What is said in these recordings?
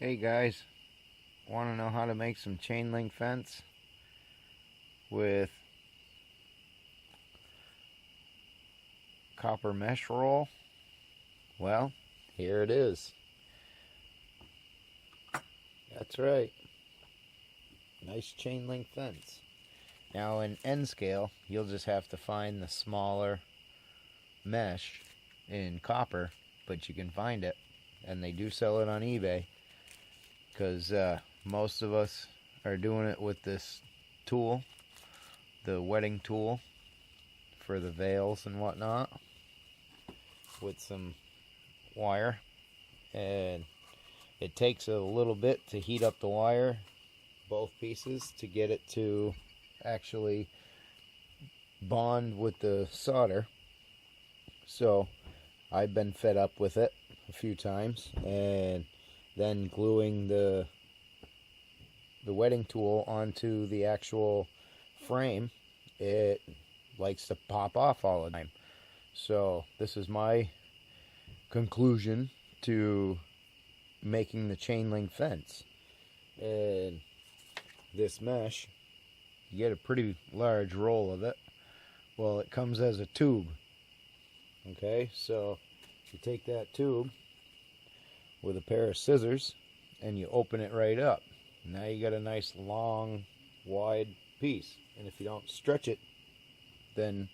Hey guys, want to know how to make some chain link fence with copper mesh roll? Well, here it is. That's right. Nice chain link fence. Now in N scale, you'll just have to find the smaller mesh in copper, but you can find it, and they do sell it on eBay, because most of us are doing it with this tool, the wetting tool for the veils and whatnot, with some wire, and it takes a little bit to heat up the wire, both pieces, to get it to actually bond with the solder. So I've been fed up with it a few times, and then gluing the wetting tool onto the actual frame, it likes to pop off all the time. So this is my conclusion to making the chain link fence. And this mesh, you get a pretty large roll of it. Well, it comes as a tube. Okay, so you take that tube with a pair of scissors and you open it right up. Now you got a nice long wide piece, and if you don't stretch it, then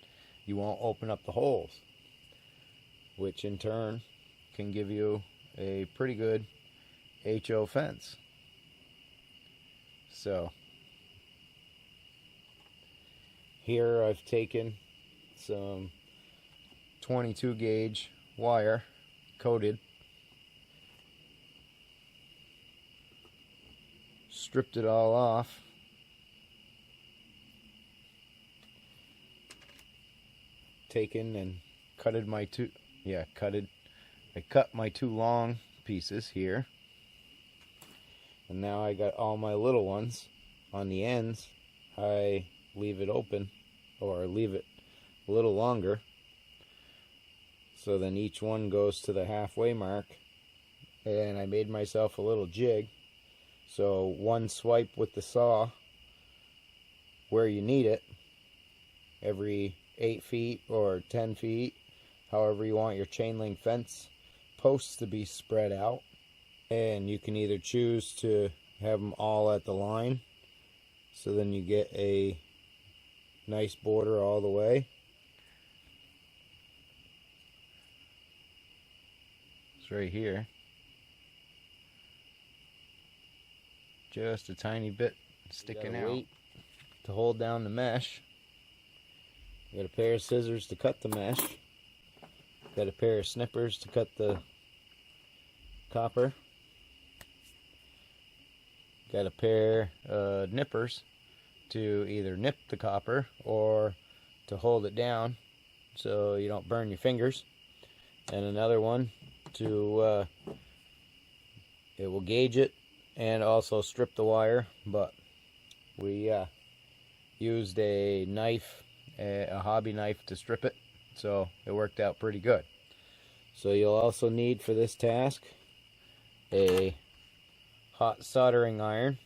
you won't open up the holes, which in turn can give you a pretty good HO fence. So here I've taken some 22 gauge wire, coated, stripped it all off, taken and cutted my I cut my two long pieces here, and now I got all my little ones on the ends. I leave it open, or leave it a little longer, so then each one goes to the halfway mark, and I made myself a little jig. So one swipe with the saw where you need it, every 8 feet or 10 feet, however you want your chain link fence posts to be spread out. And you can either choose to have them all at the line, so then you get a nice border all the way. It's right here. Just a tiny bit sticking out. Weight to hold down the mesh. You got a pair of scissors to cut the mesh. Got a pair of snippers to cut the copper. Got a pair of nippers to either nip the copper or to hold it down so you don't burn your fingers. And another one to it will gauge it and also strip the wire, but we used a knife, a hobby knife, to strip it, so it worked out pretty good. So you'll also need for this task a hot soldering iron,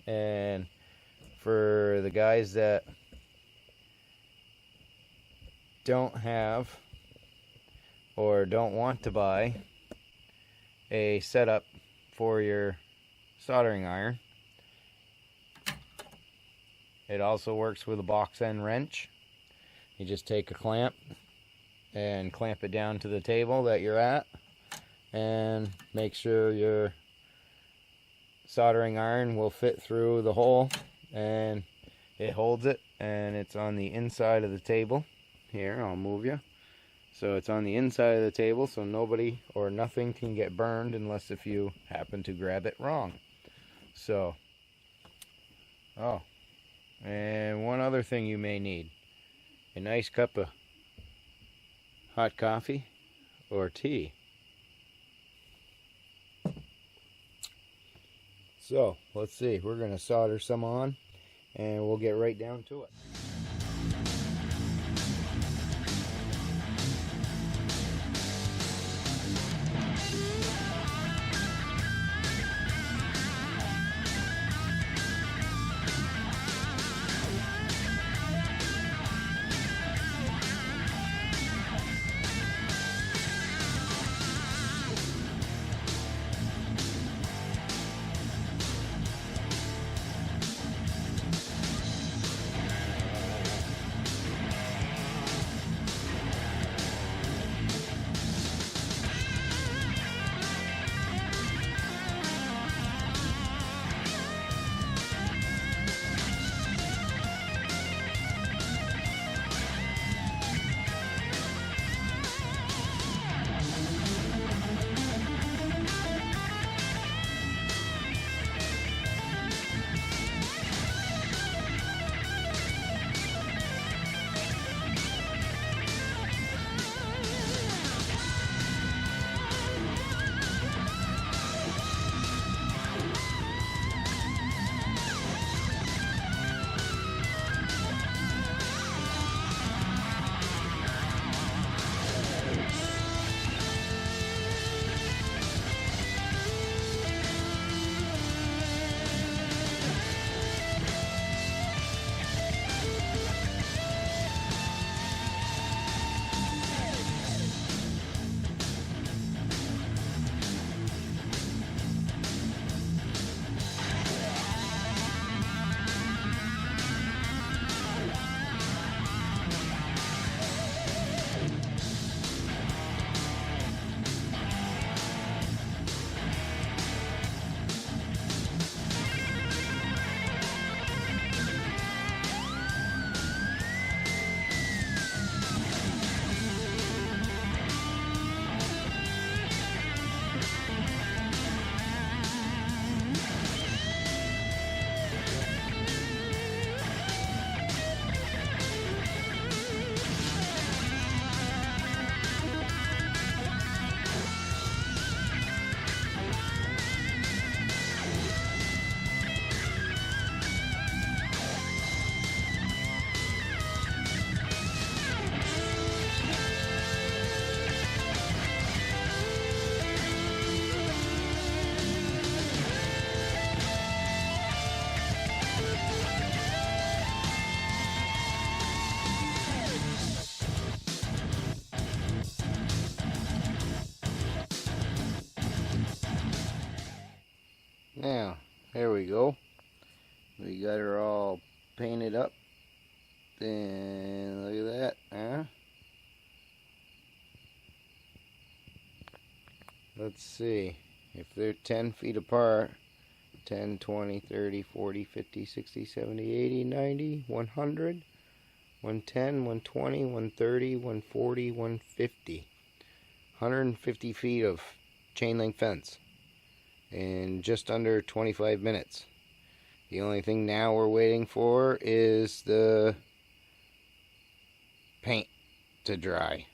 and for the guys that don't have or don't want to buy a setup for your soldering iron, it also works with a box end wrench. You just take a clamp and clamp it down to the table that you're at, and make sure your soldering iron will fit through the hole, and it holds it, and it's on the inside of the table. Here, I'll move you. So it's on the inside of the table, so nobody or nothing can get burned unless if you happen to grab it wrong. So, and one other thing you may need: a nice cup of hot coffee or tea. So let's see, we're going to solder some on, and we'll get right down to it. Now, there we go. We got her all painted up. And look at that, huh? Let's see. If they're 10 feet apart, 10, 20, 30, 40, 50, 60, 70, 80, 90, 100, 110, 120, 130, 140, 150. 150 feet of chain link fence in just under 25 minutes. The only thing now we're waiting for is the paint to dry.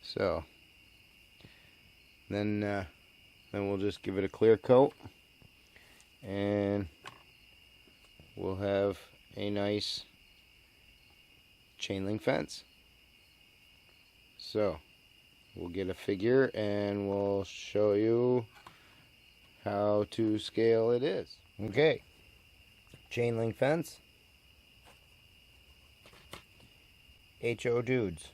So then we'll just give it a clear coat and we'll have a nice chain link fence. So we'll get a figure and we'll show you how to scale it is. Okay, chain link fence, HO dudes.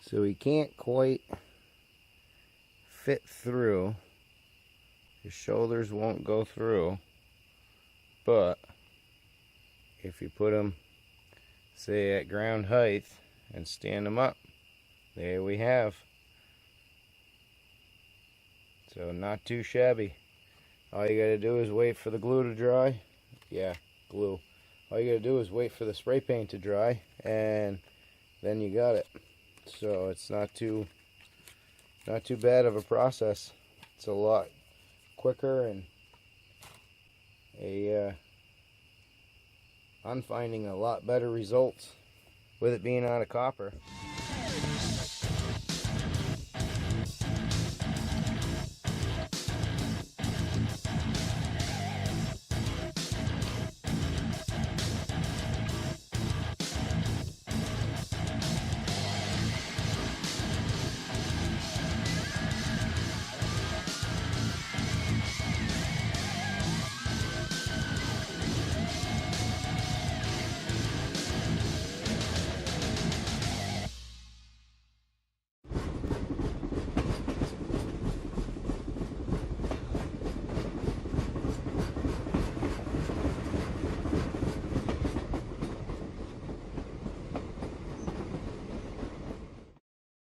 So he can't quite fit through. His shoulders won't go through. But if you put him, say, at ground height and stand him up, there we have. So not too shabby. All you gotta do is wait for the glue to dry. Yeah, glue. All you gotta do is wait for the spray paint to dry, and then you got it. So it's not too bad of a process. It's a lot quicker, and I'm finding a lot better results with it being out of copper.